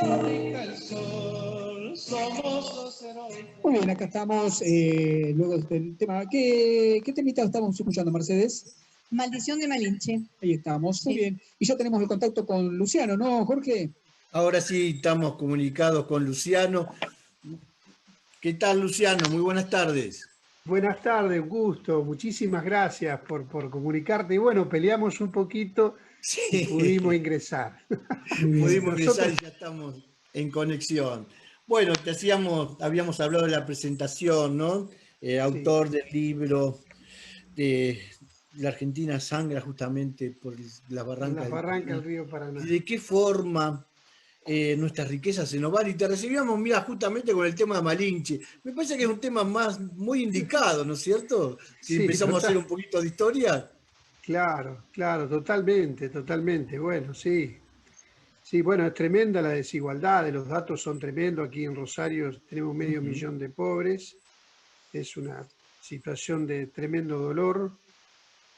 fábrica el sol, somos los héroes. Muy bien, acá estamos, luego del tema. ¿Qué temita estamos escuchando, Mercedes? Maldición de Malinche. Ahí estamos, muy Sí. bien. Y ya tenemos el contacto con Luciano, ¿no, Jorge? Ahora sí estamos comunicados con Luciano. ¿Qué tal, Luciano? Muy buenas tardes. Buenas tardes, un gusto. Muchísimas gracias por comunicarte. Y bueno, peleamos un poquito y pudimos ingresar. Pudimos ingresar Nosotros- y ya estamos en conexión. Bueno, habíamos hablado de la presentación, ¿no? Autor del libro de La Argentina sangra justamente por las En barrancas las del barrancas Paraná. del río Paraná. ¿Y de qué forma nuestras riquezas se nos van? Y te recibíamos, mira, justamente con el tema de Malinche. Me parece que es un tema muy indicado, ¿no es cierto? Si Sí, empezamos a hacer total. un poquito de historia. Claro, claro, totalmente, totalmente. Bueno, sí. Sí, bueno, es tremenda la desigualdad, los datos son tremendos. Aquí en Rosario tenemos medio millón de pobres. Es una situación de tremendo dolor.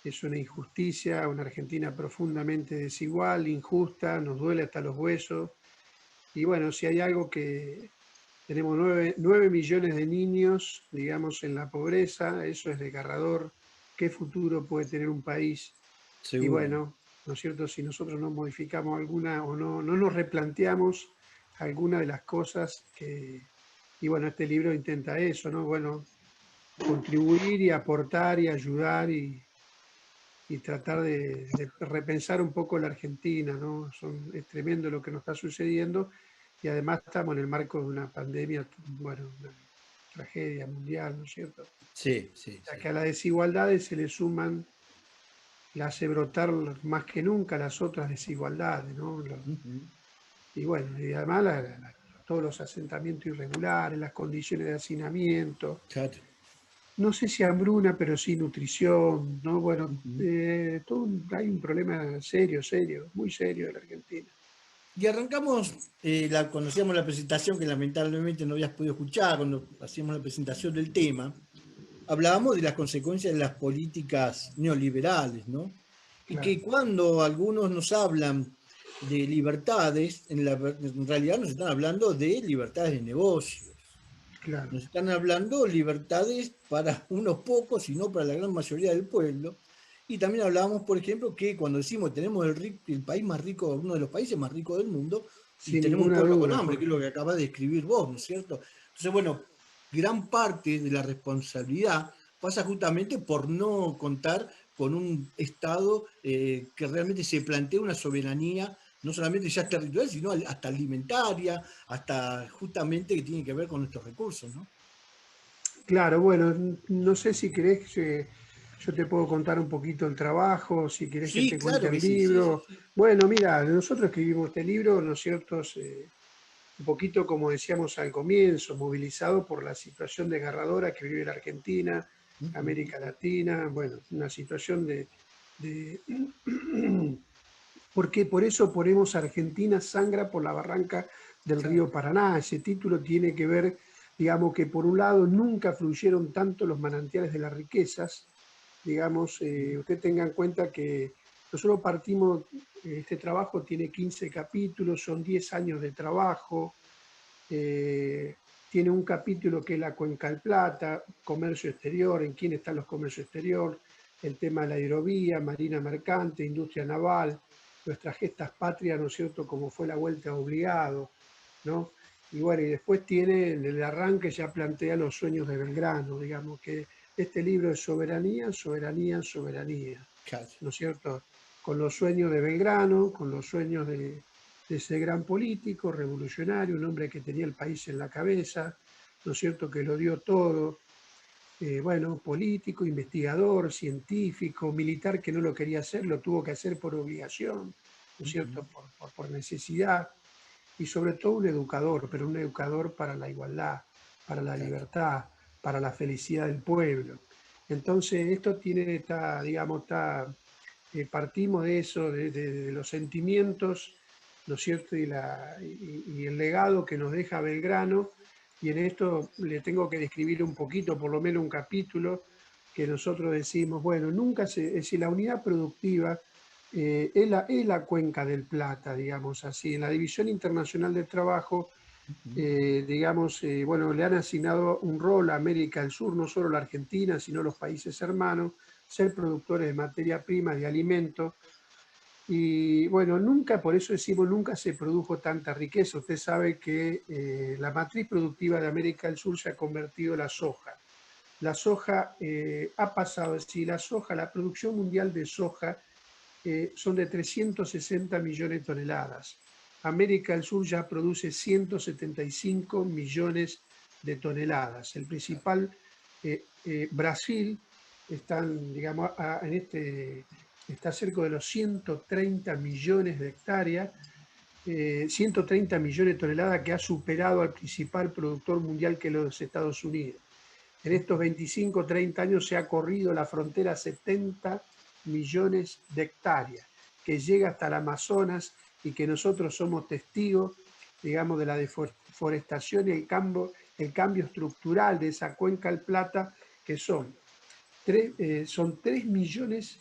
Es una injusticia, una Argentina profundamente desigual, injusta, nos duele hasta los huesos. Y bueno, si hay algo que tenemos 9 millones de niños, digamos, en la pobreza, eso es desgarrador. ¿Qué futuro puede tener un país? Y Seguro. bueno, ¿no es cierto? Si nosotros no modificamos alguna o no nos replanteamos alguna de las cosas que, y bueno, este libro intenta eso, ¿no? Bueno, contribuir y aportar y ayudar y tratar de repensar un poco la Argentina, ¿no? Es tremendo lo que nos está sucediendo y además estamos en el marco de una pandemia, bueno, una tragedia mundial, ¿no es cierto? Sí, sí, Ya sí. que a las desigualdades se le suman, le hace brotar más que nunca las otras desigualdades, ¿no? Y bueno, y además todos los asentamientos irregulares, las condiciones de hacinamiento, Claro. no sé si hambruna, pero sí nutrición, ¿no? Bueno, hay un problema serio, serio, muy serio en la Argentina. Y arrancamos, cuando hacíamos la presentación, que lamentablemente no habías podido escuchar, cuando hacíamos la presentación del tema, hablábamos de las consecuencias de las políticas neoliberales, ¿no? Y Claro. que cuando algunos nos hablan de libertades, en realidad nos están hablando de libertades de negocios. Claro, Nos están hablando libertades para unos pocos y no para la gran mayoría del pueblo. Y también hablábamos, por ejemplo, que cuando decimos tenemos el país más rico, uno de los países más ricos del mundo, y sin tenemos un ninguna pueblo con duda, hambre, que es Jorge. lo que acabas de escribir vos, ¿no es cierto? Entonces, bueno, gran parte de la responsabilidad pasa justamente por no contar con un Estado que realmente se plantee una soberanía, no solamente ya territorial, sino hasta alimentaria, hasta justamente que tiene que ver con nuestros recursos, ¿no? Claro, bueno, no sé si querés, yo te puedo contar un poquito el trabajo, si querés que Sí, te cuente claro el que sí, sí, sí, libro. sí. Bueno, mira, nosotros escribimos este libro, ¿no es cierto? Un poquito, como decíamos al comienzo, movilizado por la situación desgarradora que vive la Argentina, América Latina, bueno, una situación de porque por eso ponemos Argentina sangra por la barranca del Claro. río Paraná. Ese título tiene que ver, digamos, que por un lado nunca fluyeron tanto los manantiales de las riquezas. Digamos, usted tenga en cuenta que nosotros partimos, este trabajo tiene 15 capítulos, son 10 años de trabajo, tiene un capítulo que es la Cuenca del Plata, comercio exterior, en quién están los comercios exterior, el tema de la hidrovía, marina mercante, industria naval, nuestras gestas patrias, ¿no es cierto?, como fue la vuelta obligado, ¿no? Y bueno, y después tiene, en el arranque ya plantea los sueños de Belgrano, digamos que este libro es soberanía, soberanía, soberanía, Claro. ¿no es cierto? Con los sueños de Belgrano, con los sueños de ese gran político, revolucionario, un hombre que tenía el país en la cabeza, ¿no es cierto?, que lo dio todo, bueno, político, investigador, científico, militar que no lo quería hacer, lo tuvo que hacer por obligación, ¿no es cierto?, por necesidad, y sobre todo un educador, pero un educador para la igualdad, para la Claro. libertad, para la felicidad del pueblo. Entonces, esto tiene, digamos, partimos de eso, de los sentimientos, ¿no es cierto? Y el legado que nos deja Belgrano, y en esto le tengo que describir un poquito, por lo menos un capítulo, que nosotros decimos, bueno, nunca es decir, la unidad productiva es la cuenca del Plata, digamos así. En la División Internacional del Trabajo, digamos, bueno, le han asignado un rol a América del Sur, no solo la Argentina, sino los países hermanos, ser productores de materia prima, de alimentos. Y bueno, nunca, por eso decimos, nunca se produjo tanta riqueza. Usted sabe que la matriz productiva de América del Sur se ha convertido en la soja. La soja ha pasado, es decir, la soja, la producción mundial de soja son de 360 millones de toneladas. América del Sur ya produce 175 millones de toneladas. El principal, Brasil, están, digamos, está cerca de los 130 millones de hectáreas, 130 millones de toneladas, que ha superado al principal productor mundial, que es los Estados Unidos. En estos 25 30 años se ha corrido la frontera a 70 millones de hectáreas, que llega hasta el Amazonas, y que nosotros somos testigos, digamos, de la deforestación y el cambio estructural de esa cuenca del Plata, que son 3 millones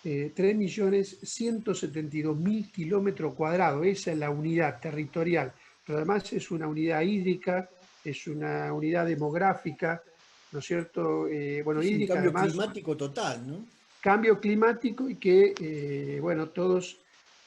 172.000 kilómetros cuadrados. Esa es la unidad territorial, pero además es una unidad hídrica, es una unidad demográfica, ¿no es cierto? Bueno, Es un hídrica cambio además, climático total, ¿no? cambio climático, y que, bueno, todos,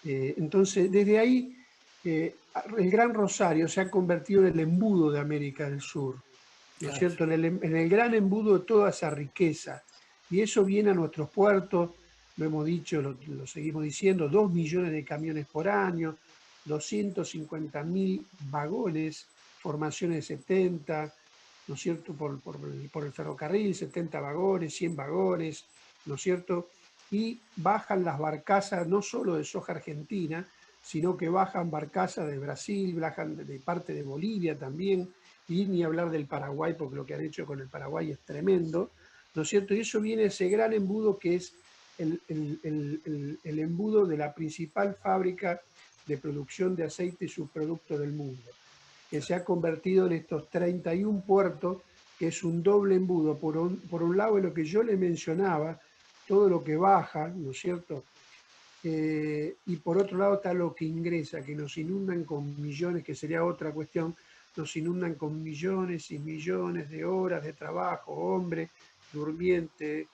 entonces desde ahí el Gran Rosario se ha convertido en el embudo de América del Sur, ¿no es Claro. cierto? En el gran embudo de toda esa riqueza. Y eso viene a nuestros puertos, lo hemos dicho, lo seguimos diciendo, 2 millones de camiones por año, 250.000 vagones, formaciones de 70, ¿no es cierto? Por el ferrocarril, 70 vagones, 100 vagones, ¿no es cierto? Y bajan las barcazas no solo de soja argentina, sino que bajan barcazas de Brasil, bajan de parte de Bolivia también, y ni hablar del Paraguay, porque lo que han hecho con el Paraguay es tremendo, ¿no es cierto? Y eso viene ese gran embudo, que es el embudo de la principal fábrica de producción de aceite y subproductos del mundo, que se ha convertido en estos 31 puertos, que es un doble embudo. Por un lado, es lo que yo le mencionaba, todo lo que baja, ¿no es cierto? Y por otro lado está lo que ingresa, que nos inundan con millones, que sería otra cuestión, nos inundan con millones y millones de horas de trabajo, hombre, durmiente,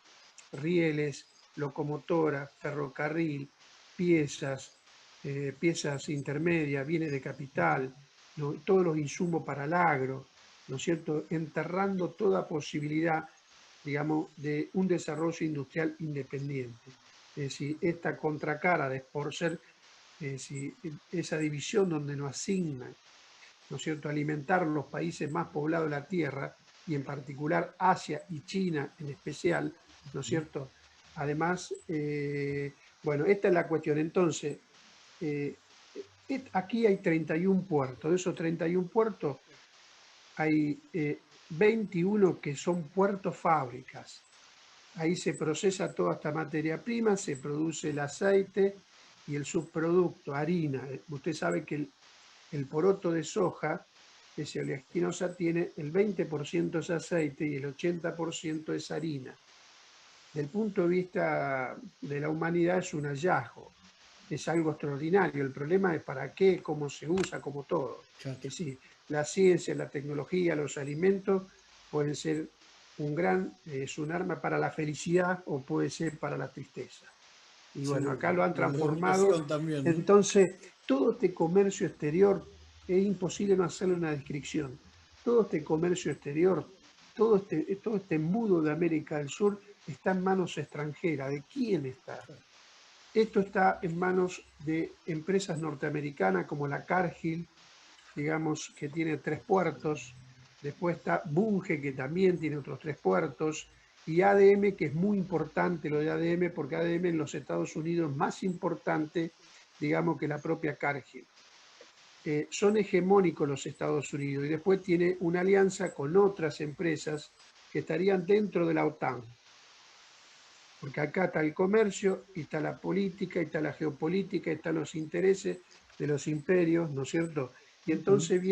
rieles, locomotora, ferrocarril, piezas, piezas intermedias, bienes de capital, ¿no? Todos los insumos para el agro, ¿no es cierto? Enterrando toda posibilidad, digamos, de un desarrollo industrial independiente. Es decir, esta contracara de por ser, esa división donde nos asignan, ¿no es cierto?, alimentar los países más poblados de la Tierra, y en particular Asia y China en especial, ¿no es cierto? Además, bueno, esta es la cuestión. Entonces, aquí hay 31 puertos. De esos 31 puertos hay 21 que son puertos fábricas. Ahí se procesa toda esta materia prima, se produce el aceite y el subproducto, harina. Usted sabe que el poroto de soja, esa oleaginosa, tiene el 20% es aceite y el 80% es harina. Del punto de vista de la humanidad es un hallazgo, es algo extraordinario. El problema es para qué, cómo se usa, como todo. Claro. Es decir, la ciencia, la tecnología, los alimentos pueden ser es un arma para la felicidad, o puede ser para la tristeza. Y bueno, Seguro. acá lo han La transformado. educación también, ¿no? Entonces, todo este comercio exterior, es imposible no hacerle una descripción. Todo este comercio exterior, todo este embudo de América del Sur está en manos extranjeras. ¿De quién está? Esto está en manos de empresas norteamericanas como la Cargill, digamos, que tiene 3 puertos. Después está Bunge, que también tiene otros 3 puertos. Y ADM, que es muy importante lo de ADM, porque ADM en los Estados Unidos es más importante, digamos, que la propia Cargill. Son hegemónicos los Estados Unidos, y después tiene una alianza con otras empresas que estarían dentro de la OTAN. Porque acá está el comercio, y está la política, y está la geopolítica, y están los intereses de los imperios, ¿no es cierto? Y entonces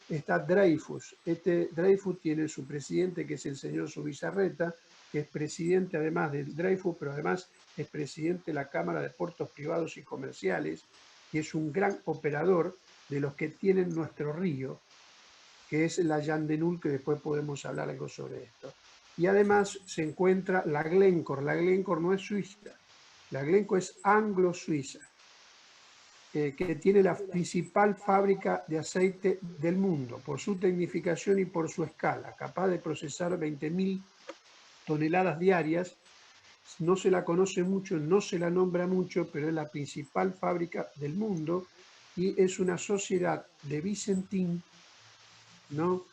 está Dreyfus. Dreyfus tiene su presidente, que es el señor Zubizarreta, que es presidente además del Dreyfus, pero además es presidente de la Cámara de Puertos Privados y Comerciales, y es un gran operador de los que tienen nuestro río, que es la Jan de Nul, que después podemos hablar algo sobre esto. Y además se encuentra la Glencore. La Glencore no es suiza, la Glencore es anglo-suiza, que tiene la principal fábrica de aceite del mundo por su tecnificación y por su escala, capaz de procesar 20.000 toneladas diarias. No se la conoce mucho, no se la nombra mucho, pero es la principal fábrica del mundo y es una sociedad de Vicentín, ¿no?,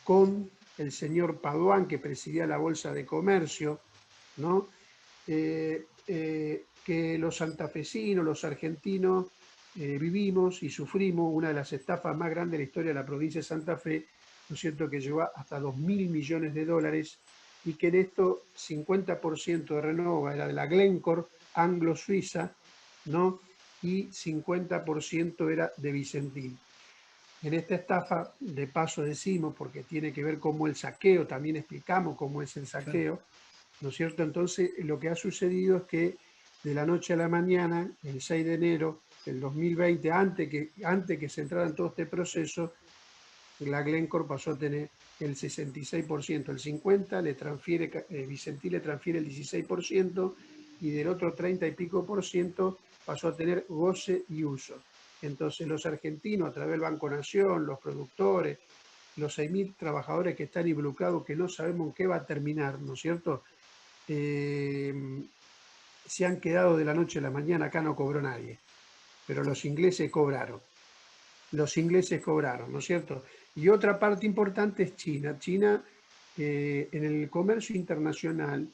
con el señor Padoan, que presidía la Bolsa de Comercio, ¿no? Que los santafesinos, los argentinos, vivimos y sufrimos una de las estafas más grandes de la historia de la provincia de Santa Fe, ¿no es cierto?, que llegó hasta 2.000 millones de dólares, y que en esto 50% de Renova era de la Glencore anglo-suiza, ¿no?, y 50% era de Vicentín. En esta estafa, de paso decimos, porque tiene que ver cómo el saqueo, también explicamos cómo es el saqueo, ¿no es cierto? Entonces, lo que ha sucedido es que de la noche a la mañana, el 6 de enero del 2020, antes que se entrara en todo este proceso, la Glencore pasó a tener el 66%, el 50% le transfiere, Vicentín le transfiere el 16%, y del otro 30 y pico por ciento pasó a tener goce y uso. Entonces los argentinos, a través del Banco Nación, los productores, los 6.000 trabajadores que están involucrados, que no sabemos en qué va a terminar, ¿no es cierto?, se han quedado de la noche a la mañana. Acá no cobró nadie, pero los ingleses cobraron. Los ingleses cobraron, ¿no es cierto? Y otra parte importante es China. China, en el comercio internacional,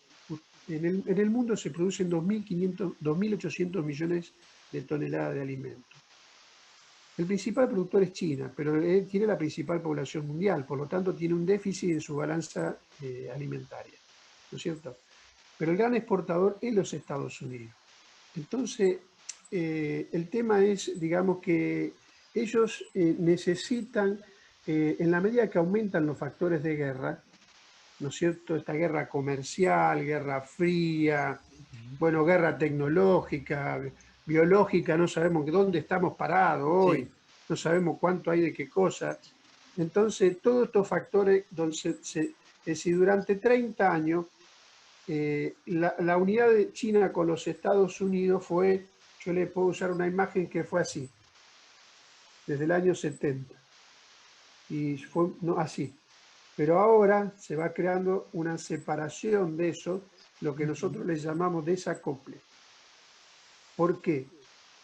en el mundo se producen 2.800 millones de toneladas de alimentos. El principal productor es China, pero tiene la principal población mundial, por lo tanto tiene un déficit en su balanza alimentaria, ¿no es cierto? Pero el gran exportador es los Estados Unidos. Entonces, el tema es, digamos, que ellos necesitan, en la medida que aumentan los factores de guerra, ¿no es cierto?, esta guerra comercial, guerra fría, bueno, guerra tecnológica, biológica, no sabemos dónde estamos parados hoy, Sí. no sabemos cuánto hay de qué cosa. Entonces, todos estos factores, si durante 30 años, la unidad de China con los Estados Unidos fue, yo le puedo usar una imagen que fue así, desde el año 70, y fue no, así. Pero ahora se va creando una separación de eso, lo que nosotros le llamamos desacople. ¿Por qué?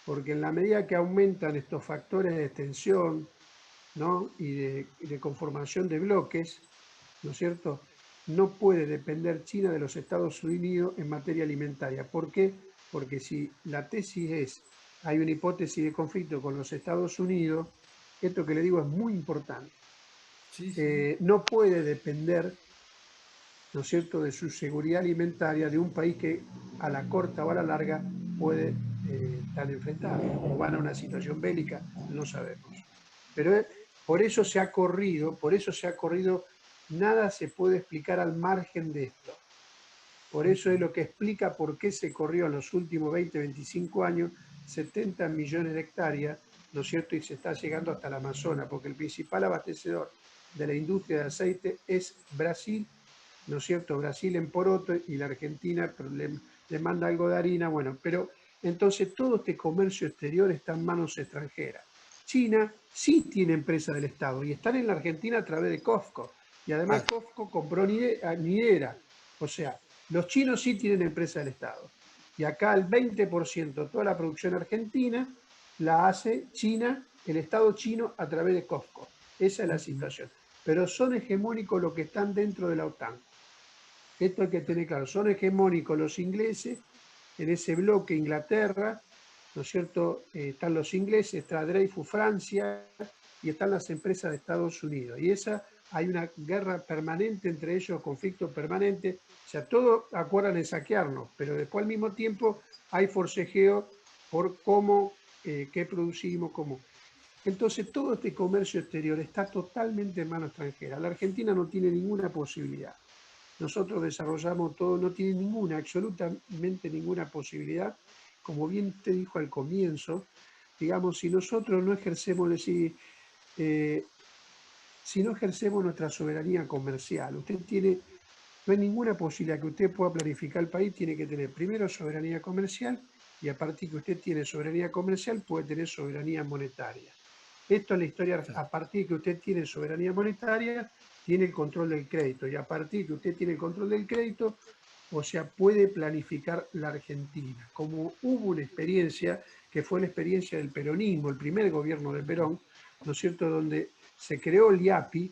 Porque en la medida que aumentan estos factores de tensión, ¿no?, y de conformación de bloques, ¿no es cierto?, no puede depender China de los Estados Unidos en materia alimentaria. ¿Por qué? Porque si la tesis es, hay una hipótesis de conflicto con los Estados Unidos, esto que le digo es muy importante. Sí, sí. No puede depender, ¿no es cierto?, de su seguridad alimentaria de un país que a la corta o a la larga puede estar enfrentado, o van a una situación bélica, no sabemos. Pero por eso se ha corrido, nada se puede explicar al margen de esto. Por eso es lo que explica por qué se corrió en los últimos 20, 25 años 70 millones de hectáreas, ¿no es cierto?, y se está llegando hasta el Amazonas, porque el principal abastecedor de la industria de aceite es Brasil, ¿no es cierto?, Brasil en poroto, y la Argentina le manda algo de harina, bueno, pero entonces todo este comercio exterior está en manos extranjeras. China sí tiene empresas del Estado y están en la Argentina a través de COFCO, y además Claro. COFCO compró Nidera, o sea, los chinos sí tienen empresas del Estado. Y acá el 20% de toda la producción argentina la hace China, el Estado chino, a través de COFCO. Esa es la situación. Pero son hegemónicos los que están dentro de la OTAN. Esto hay que tener claro. Son hegemónicos los ingleses, en ese bloque Inglaterra, ¿no es cierto? Están los ingleses, está Dreyfus, Francia, y están las empresas de Estados Unidos. Y hay una guerra permanente entre ellos, conflicto permanente. O sea, todos acuerdan en saquearnos, pero después al mismo tiempo hay forcejeo por cómo, qué producimos, cómo. Entonces todo este comercio exterior está totalmente en mano extranjera. La Argentina no tiene ninguna posibilidad. nosotros desarrollamos todo, no tiene ninguna, absolutamente ninguna posibilidad, como bien te dijo al comienzo, digamos, si nosotros no ejercemos, decir, si no ejercemos nuestra soberanía comercial, no hay ninguna posibilidad que usted pueda planificar el país, tiene que tener primero soberanía comercial y a partir que usted tiene soberanía comercial puede tener soberanía monetaria. Esto es la historia, a partir que usted tiene soberanía monetaria, tiene el control del crédito y a partir que usted tiene el control del crédito, o sea, puede planificar la Argentina. Como hubo una experiencia, que fue la experiencia del peronismo, el primer gobierno de Perón, ¿no es cierto?, donde se creó el IAPI,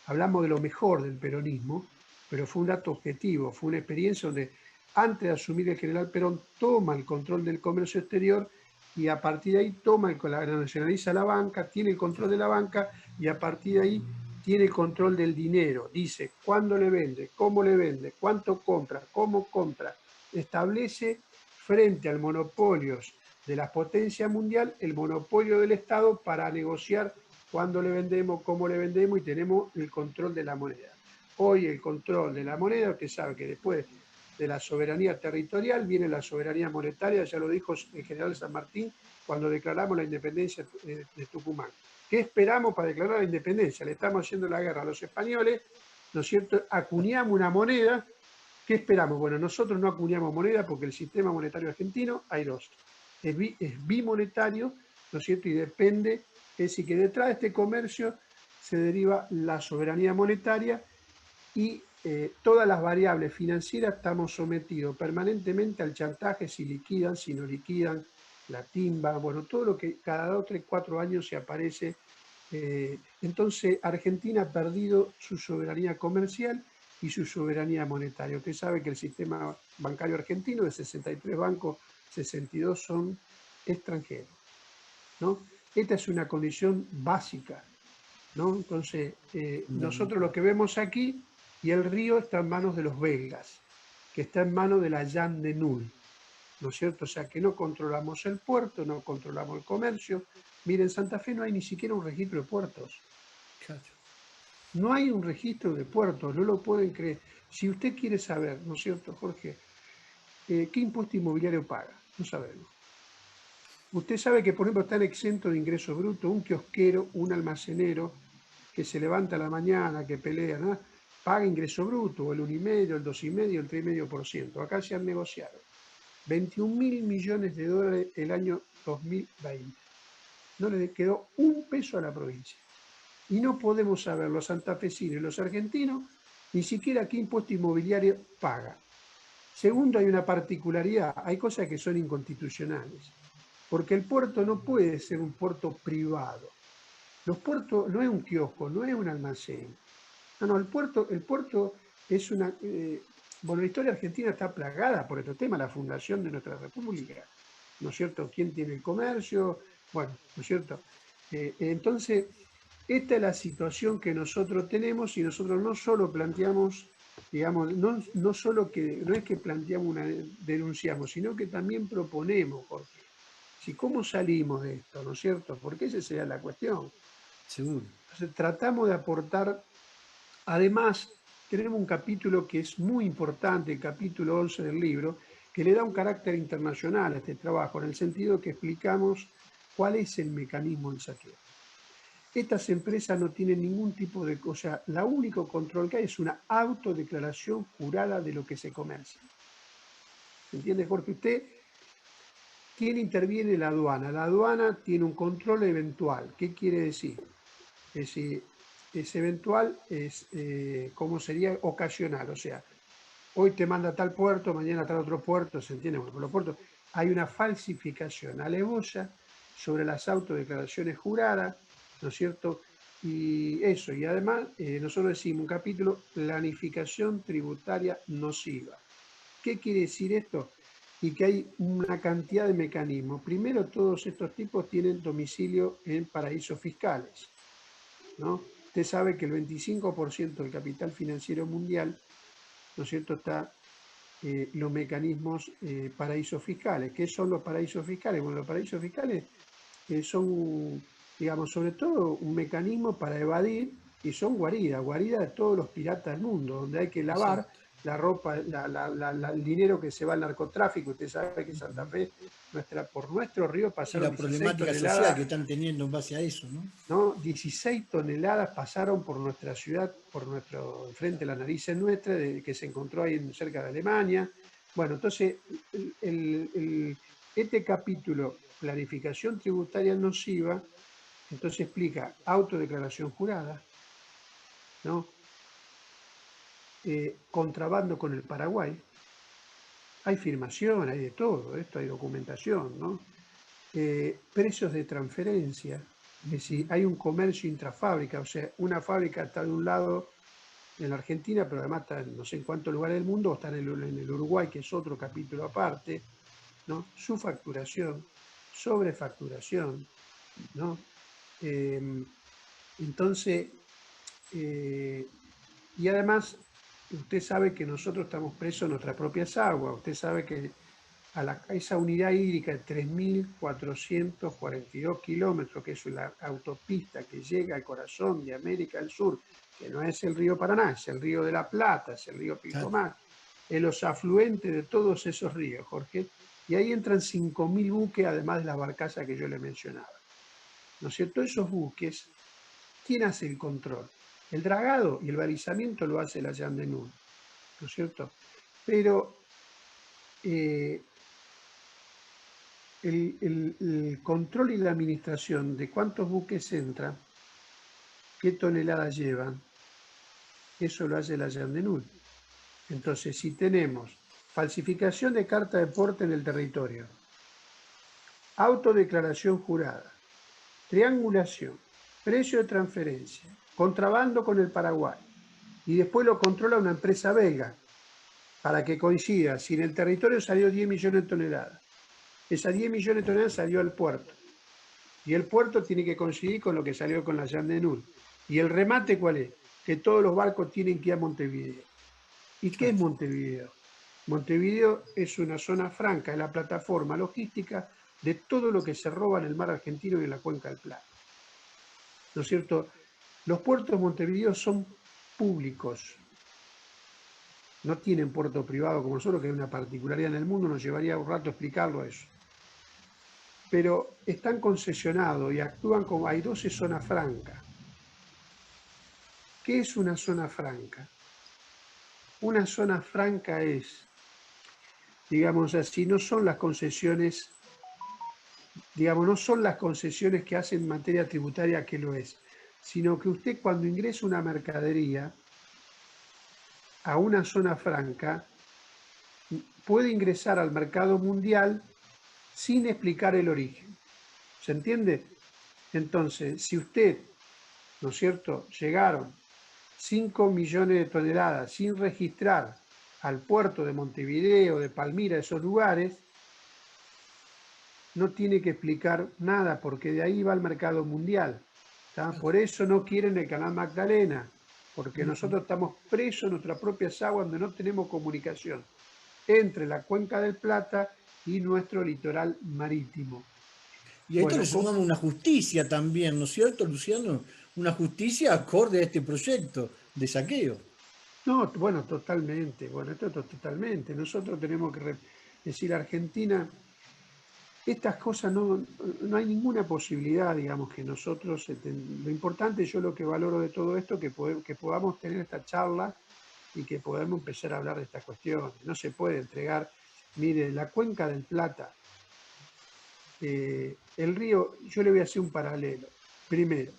hablamos de lo mejor del peronismo, pero fue un dato objetivo, fue una experiencia donde antes de asumir el general Perón toma el control del comercio exterior y a partir de ahí nacionaliza la banca, tiene el control de la banca y a partir de ahí tiene el control del dinero. Dice cuándo le vende, cómo le vende, cuánto compra, cómo compra. Establece frente al monopolio de la potencia mundial el monopolio del Estado para negociar cuándo le vendemos, cómo le vendemos y tenemos el control de la moneda. Hoy el control de la moneda, usted sabe que después de la soberanía territorial viene la soberanía monetaria, ya lo dijo el general San Martín cuando declaramos la independencia de Tucumán. ¿Qué esperamos para declarar la independencia? Le estamos haciendo la guerra a los españoles, ¿no es cierto? Acuñamos una moneda. ¿Qué esperamos? Bueno, nosotros no acuñamos moneda porque el sistema monetario argentino hay dos. Es bimonetario, ¿no es cierto? Y depende, es decir, que detrás de este comercio se deriva la soberanía monetaria y todas las variables financieras estamos sometidos permanentemente al chantaje, si liquidan, si no liquidan, la timba, bueno, todo lo que cada 2, 3, 4 años se aparece. Entonces, Argentina ha perdido su soberanía comercial y su soberanía monetaria. Usted sabe que el sistema bancario argentino, de 63 bancos, 62 son extranjeros, ¿no? Esta es una condición básica, ¿no? Entonces, nosotros lo que vemos aquí, y el río está en manos de los belgas, que está en manos de la Jan de Null, ¿no es cierto? O sea, que no controlamos el puerto, no controlamos el comercio. Miren, en Santa Fe no hay ni siquiera un registro de puertos. Claro. No hay un registro de puertos, no lo pueden creer. Si usted quiere saber, ¿no es cierto, Jorge? ¿Qué impuesto inmobiliario paga? No sabemos. Usted sabe que, por ejemplo, están exentos de ingreso bruto un kiosquero, un almacenero, que se levanta a la mañana, que pelea, ¿no? Paga ingreso bruto, el 1,5%, el 2,5%, el 3,5%. Acá se han negociado 21.000 millones de dólares el año 2020. No le quedó un peso a la provincia. Y no podemos saber los santafesinos y los argentinos ni siquiera qué impuesto inmobiliario paga. Segundo, hay una particularidad, hay cosas que son inconstitucionales, porque el puerto no puede ser un puerto privado. Los puertos no es un kiosco, no es un almacén. No, el puerto es una... bueno, la historia argentina está plagada por este tema, la fundación de nuestra república, ¿no es cierto? ¿Quién tiene el comercio? Bueno, ¿no es cierto? Entonces, esta es la situación que nosotros tenemos y nosotros no solo planteamos, digamos, no es que planteamos denunciamos, sino que también proponemos, porque si cómo salimos de esto, ¿no es cierto? Porque esa sería la cuestión. Seguro. Entonces, tratamos de aportar, además, tenemos un capítulo que es muy importante, el capítulo 11 del libro, que le da un carácter internacional a este trabajo, en el sentido que explicamos cuál es el mecanismo del saqueo. Estas empresas no tienen ningún tipo de cosa, la único control que hay es una autodeclaración jurada de lo que se comercia. ¿Entiende, Jorge? ¿Quién interviene? La aduana. La aduana tiene un control eventual. ¿Qué quiere decir? Es decir, es eventual, es como sería ocasional, o sea, hoy te manda a tal puerto, mañana a tal otro puerto, ¿se entiende? Bueno, por los puertos hay una falsificación alevosa sobre las autodeclaraciones juradas, ¿no es cierto? Y eso, y además nosotros decimos un capítulo, planificación tributaria nociva. ¿Qué quiere decir esto? Y que hay una cantidad de mecanismos. Primero, todos estos tipos tienen domicilio en paraísos fiscales, ¿no? Usted sabe que el 25% del capital financiero mundial, ¿no es cierto?, está los mecanismos paraísos fiscales. ¿Qué son los paraísos fiscales? Bueno, los paraísos fiscales son, digamos, sobre todo un mecanismo para evadir y son guaridas de todos los piratas del mundo, donde hay que lavar. Exacto. la ropa, el dinero que se va al narcotráfico. Usted sabe que Santa Fe, por nuestro río Y pasaron la 16 problemática social que toneladas, están teniendo en base a eso, ¿no? ¿no? 16 toneladas pasaron por nuestra ciudad, por nuestro, frente a la nariz nuestra, que se encontró ahí cerca de Alemania. Bueno, entonces, este capítulo, planificación tributaria nociva, entonces explica autodeclaración jurada, ¿no? Contrabando con el Paraguay. Hay filmación, hay de todo, esto hay documentación, ¿no? Precios de transferencia, es decir, hay un comercio intrafábrica, o sea, una fábrica está de un lado en la Argentina, pero además está en no sé en cuántos lugares del mundo, o está en el Uruguay, que es otro capítulo aparte, ¿no? Subfacturación, sobrefacturación, ¿no? Entonces, y además, usted sabe que nosotros estamos presos en nuestras propias aguas, usted sabe que a esa unidad hídrica de 3.442 kilómetros, que es la autopista que llega al corazón de América del Sur, que no es el río Paraná, es el río de la Plata, es el río Pilcomayo, es los afluentes de todos esos ríos, Jorge, y ahí entran 5.000 buques, además de las barcazas que yo le mencionaba. ¿No es cierto? Esos buques, ¿quién hace el control? El dragado y el balizamiento lo hace la Yandenul, ¿no es cierto? Pero el control y la administración de cuántos buques entran, qué toneladas llevan, eso lo hace la Yandenul. Entonces, si tenemos falsificación de carta de porte en el territorio, autodeclaración jurada, triangulación, precio de transferencia, contrabando con el Paraguay, y después lo controla una empresa belga, para que coincida, si en el territorio salió 10 millones de toneladas, esas 10 millones de toneladas salió al puerto, y el puerto tiene que coincidir con lo que salió con la Yandenul. ¿Y el remate cuál es? Que todos los barcos tienen que ir a Montevideo. ¿Y qué es Montevideo? Montevideo es una zona franca, es la plataforma logística de todo lo que se roba en el mar argentino y en la cuenca del Plata. ¿No es cierto? Los puertos de Montevideo son públicos. No tienen puerto privado como nosotros, que es una particularidad en el mundo, nos llevaría un rato explicarlo eso. Pero están concesionados y actúan como hay 12 zonas francas. ¿Qué es una zona franca? Una zona franca es, digamos así, no son las concesiones, digamos, no son las concesiones que hacen en materia tributaria que lo es, sino que usted cuando ingresa una mercadería a una zona franca, puede ingresar al mercado mundial sin explicar el origen. ¿Se entiende? Entonces, si usted, ¿no es cierto?, llegaron 5 millones de toneladas sin registrar al puerto de Montevideo, de Palmira, esos lugares, no tiene que explicar nada, porque de ahí va al mercado mundial. ¿Tá? Por eso no quieren el canal Magdalena, porque nosotros estamos presos en nuestras propias aguas donde no tenemos comunicación entre la cuenca del Plata y nuestro litoral marítimo. Y a esto le sumamos una justicia también, ¿no es cierto, Luciano? Una justicia acorde a este proyecto de saqueo. No, bueno, totalmente, bueno, esto totalmente. Nosotros tenemos que decir, Argentina, estas cosas no hay ninguna posibilidad, digamos, que nosotros, lo importante, yo lo que valoro de todo esto, que podamos tener esta charla y que podamos empezar a hablar de estas cuestiones. No se puede entregar, mire, la cuenca del Plata, el río, yo le voy a hacer un paralelo. Primero,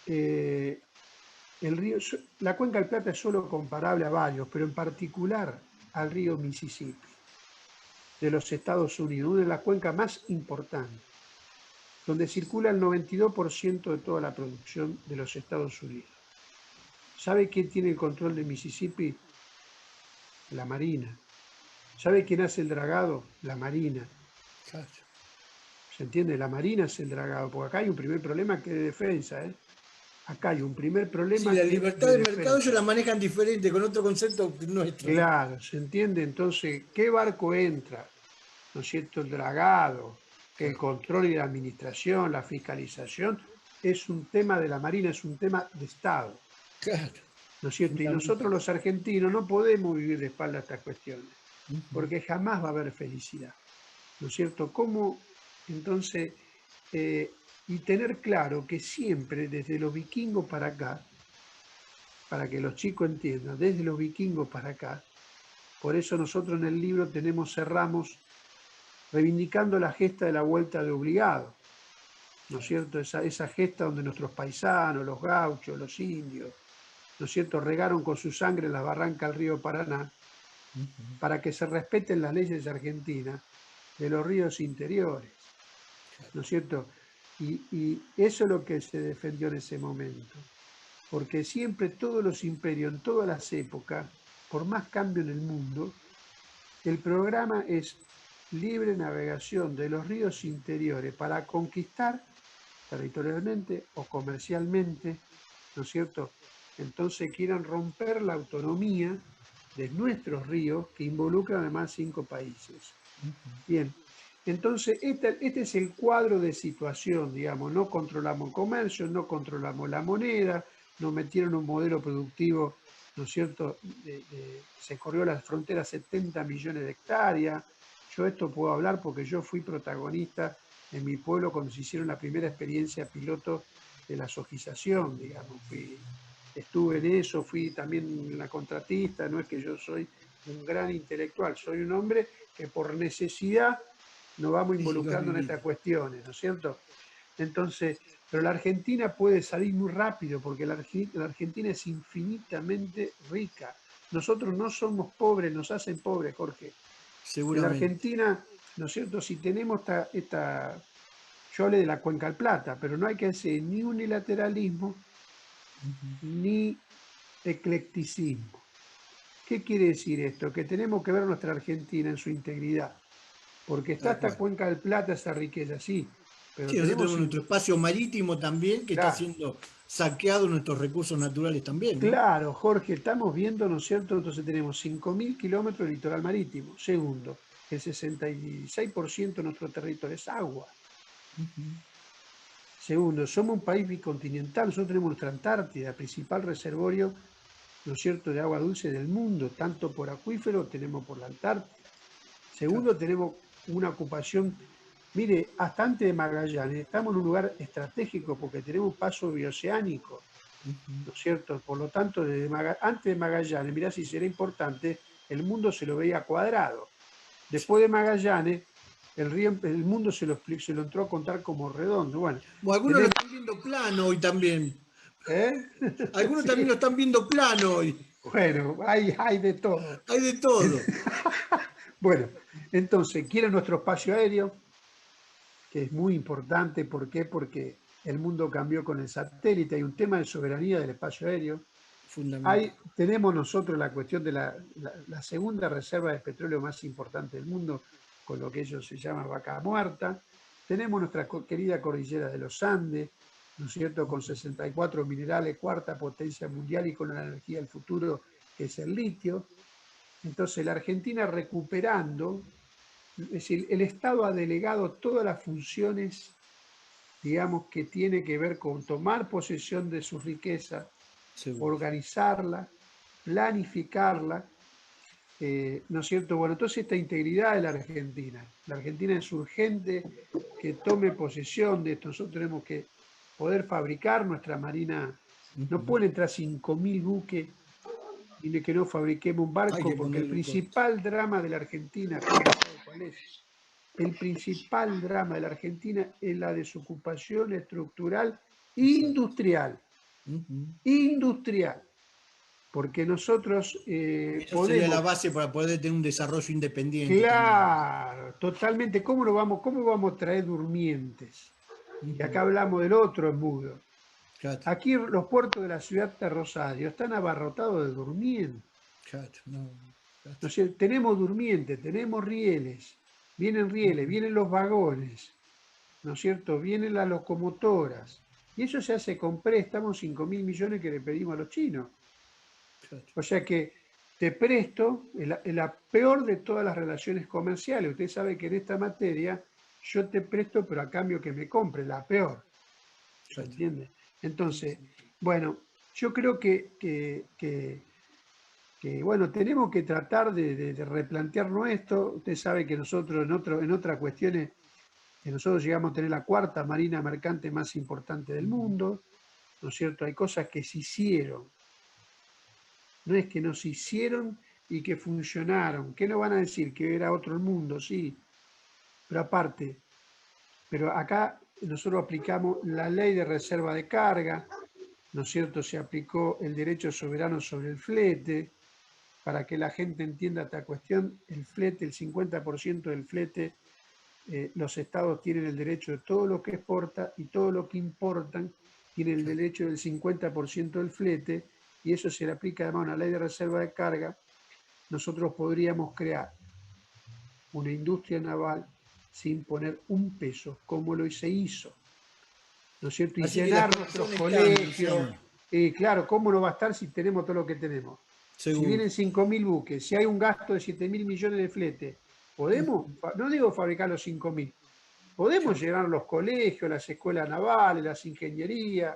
el río, la cuenca del Plata es solo comparable a varios, pero en particular al río Mississippi de los Estados Unidos, una de las cuencas más importantes, donde circula el 92% de toda la producción de los Estados Unidos. ¿Sabe quién tiene el control de Mississippi? La Marina. ¿Sabe quién hace el dragado? La Marina. Claro. ¿Se entiende? La Marina es el dragado, porque acá hay un primer problema que es de defensa, ¿eh? Acá hay un primer problema. Sí, la que libertad de de mercado defensa. ellos la manejan diferente, con otro concepto nuestro. Claro, ¿se entiende? Entonces, ¿qué barco entra? ¿No es cierto? El dragado, el control y la administración, la fiscalización, es un tema de la Marina, es un tema de Estado. Claro. ¿no es cierto? Y nosotros los argentinos no podemos vivir de espalda a estas cuestiones, porque jamás va a haber felicidad, ¿no es cierto? ¿Cómo entonces, y tener claro que siempre desde los vikingos para acá, para que los chicos entiendan, desde los vikingos para acá, por eso nosotros en el libro cerramos reivindicando la gesta de la vuelta de obligado, ¿no es cierto? Esa gesta donde nuestros paisanos, los gauchos, los indios, ¿no es cierto?, regaron con su sangre las barrancas del río Paraná para que se respeten las leyes argentinas de los ríos interiores, ¿no es cierto? Y eso es lo que se defendió en ese momento, porque siempre todos los imperios, en todas las épocas, por más cambio en el mundo, el programa es libre navegación de los ríos interiores para conquistar territorialmente o comercialmente, ¿no es cierto? Entonces quieran romper la autonomía de nuestros ríos que involucran además 5 países. Bien, entonces este es el cuadro de situación, digamos, no controlamos el comercio, no controlamos la moneda, nos metieron un modelo productivo, ¿no es cierto? Se corrió las fronteras 70 millones de hectáreas. Yo esto puedo hablar porque yo fui protagonista en mi pueblo cuando se hicieron la primera experiencia piloto de la sojización, digamos. Estuve en eso, fui también la contratista, no es que yo soy un gran intelectual, soy un hombre que por necesidad nos vamos involucrando en estas cuestiones, ¿no es cierto? Entonces, pero la Argentina puede salir muy rápido porque la Argentina es infinitamente rica. Nosotros no somos pobres, nos hacen pobres, Jorge. En la Seguramente. Argentina, ¿no es cierto? Si tenemos yo hablé de la Cuenca del Plata, pero no hay que hacer ni unilateralismo ni eclecticismo. ¿Qué quiere decir esto? Que tenemos que ver nuestra Argentina en su integridad, porque está Tal esta cual. Cuenca del Plata, esa riqueza, sí, pero Sí, nosotros tenemos, tenemos nuestro espacio marítimo también que está claro, siendo saqueado, nuestros recursos naturales también, ¿no? claro, Jorge, estamos viendo, ¿no es cierto? Entonces tenemos 5.000 kilómetros de litoral marítimo. Segundo, el 66% de nuestro territorio es agua. Segundo, somos un país bicontinental, nosotros tenemos nuestra Antártida, principal reservorio, ¿no es cierto?, de agua dulce del mundo, tanto por acuífero tenemos por la Antártida. Claro. Segundo, tenemos una ocupación, mire, hasta antes de Magallanes, estamos en un lugar estratégico porque tenemos paso bioceánico, ¿no es cierto? Por lo tanto, antes de Magallanes, mirá si será importante, el mundo se lo veía cuadrado. Después de Magallanes, el mundo se lo entró a contar como redondo. Bueno, Bueno, algunos lo tenemos, están viendo plano hoy también. ¿eh? Algunos también Sí, lo están viendo plano hoy. bueno, hay de todo. Hay de todo. Bueno, entonces, quieren nuestro espacio aéreo, que es muy importante. ¿Por qué? Porque el mundo cambió con el satélite. Hay un tema de soberanía del espacio aéreo. Fundamental. Tenemos nosotros la cuestión de la segunda reserva de petróleo más importante del mundo, con lo que ellos se llama vaca muerta. Tenemos nuestra querida cordillera de los Andes, ¿no es cierto?, con 64 minerales, cuarta potencia mundial y con la energía del futuro, que es el litio. Entonces, la Argentina recuperando, es decir, el Estado ha delegado todas las funciones, digamos, que tiene que ver con tomar posesión de su riqueza, Seguro. organizarla, planificarla, ¿no es cierto? Bueno, entonces esta integridad de la Argentina es urgente que tome posesión de esto. Nosotros tenemos que poder fabricar nuestra marina. No pueden entrar 5.000 buques y de que no fabriquemos un Hay barco, que porque el ponerle un costo. principal drama de la Argentina, ¿cuál es? El principal drama de la Argentina es la desocupación estructural Exacto. industrial. Industrial. Porque nosotros Y eso sería la podemos, base para poder tener un desarrollo independiente también. claro, totalmente, cómo vamos a traer durmientes? Y acá hablamos del otro embudo. Claro, Aquí los puertos de la ciudad de Rosario están abarrotados de durmientes. claro, no, claro. ¿No es cierto? Tenemos durmientes, tenemos rieles, vienen los vagones, ¿no es cierto? Vienen las locomotoras. Y eso se hace con préstamos, 5.000 millones que le pedimos a los chinos. Claro. O sea que te presto, es la peor de todas las relaciones comerciales. Usted sabe que en esta materia yo te presto, pero a cambio que me compre, la peor. ¿Se Claro. entiende? Entonces, bueno, yo creo bueno, tenemos que tratar de replantearnos esto. Usted sabe que nosotros en otras cuestiones, que nosotros llegamos a tener la cuarta marina mercante más importante del mundo, ¿no es cierto? Hay cosas que se hicieron, no es que no se hicieron y que funcionaron. ¿Qué nos van a decir? Que era otro el mundo, sí, pero aparte, pero acá nosotros aplicamos la ley de reserva de carga, ¿no es cierto? Se aplicó el derecho soberano sobre el flete. Para que la gente entienda esta cuestión, el flete, el 50% del flete, los estados tienen el derecho de todo lo que exporta y todo lo que importan tienen el derecho del 50% del flete, y eso se le aplica además a una ley de reserva de carga. Nosotros podríamos crear una industria naval sin poner un peso, como lo se hizo, ¿no es cierto? Y Así que llenar las nuestros condiciones están, colegios. Luciano. Claro, ¿cómo no va a estar si tenemos todo lo que tenemos? Si Seguro. vienen 5.000 buques, si hay un gasto de 7.000 millones de flete, ¿podemos? No digo fabricar los 5.000, podemos llenar los colegios, las escuelas navales, las ingenierías,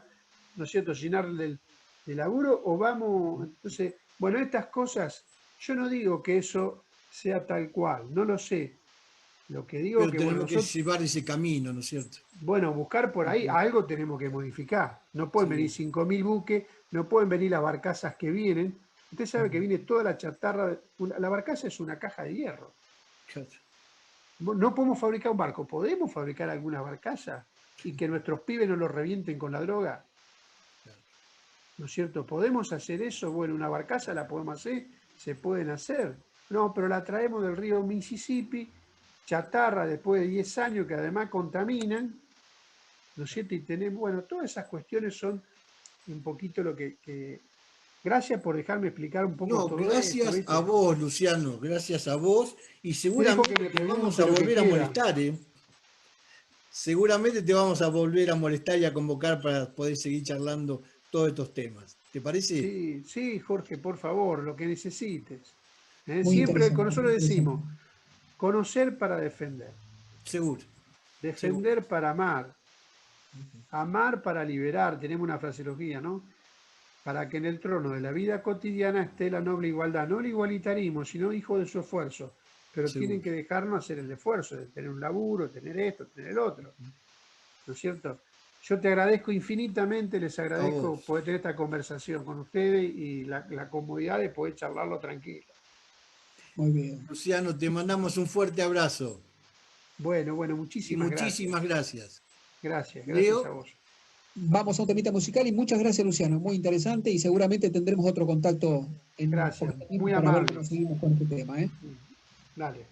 ¿no es cierto? Llenar de laburo, o vamos. Entonces, bueno, estas cosas, yo no digo que eso sea tal cual, no lo sé. Lo que digo Pero que, tenemos bueno, que nosotros, llevar ese camino, ¿no es cierto? bueno, buscar por ahí, algo tenemos que modificar. No pueden venir 5.000 buques, no pueden venir las barcazas que vienen. Usted sabe que viene toda la chatarra. La barcaza es una caja de hierro. Claro. No podemos fabricar un barco, podemos fabricar alguna barcaza y que nuestros pibes no los revienten con la droga. ¿No es cierto? ¿Podemos hacer eso? Bueno, una barcaza la podemos hacer, se pueden hacer. No, pero la traemos del río Mississippi, chatarra después de 10 años que además contaminan, ¿no es cierto? Y tenemos, bueno, todas esas cuestiones son un poquito lo que. Gracias por dejarme explicar un poco No, todo esto, gracias ¿viste? a vos, Luciano, gracias a vos. Y Te dijo seguramente que me te vamos pregunte a lo que volver a quiera. molestar, ¿eh? Seguramente te vamos a volver a molestar y a convocar para poder seguir charlando todos estos temas. ¿Te parece? Sí, sí, Jorge, por favor, lo que necesites. Muy Siempre con interesante, muy nosotros interesante. decimos, conocer para defender, Seguro. defender para amar, amar para liberar, tenemos una fraseología, ¿no? Para que en el trono de la vida cotidiana esté la noble igualdad, no el igualitarismo, sino hijo de su esfuerzo, pero Seguro. tienen que dejarnos hacer el esfuerzo de tener un laburo, tener esto, tener el otro, ¿no es cierto? Yo te agradezco infinitamente, les agradezco vos. poder tener esta conversación con ustedes y la comodidad de poder charlarlo tranquilo. Muy bien. Luciano, te mandamos un fuerte abrazo Bueno, y muchísimas gracias. muchísimas gracias. Gracias Leo. a vos. Vamos a un temita musical y muchas gracias, Luciano. Muy interesante y seguramente tendremos otro contacto en Gracias, poquito tiempo muy para ver amable. cómo seguimos con este tema, ¿eh? Dale.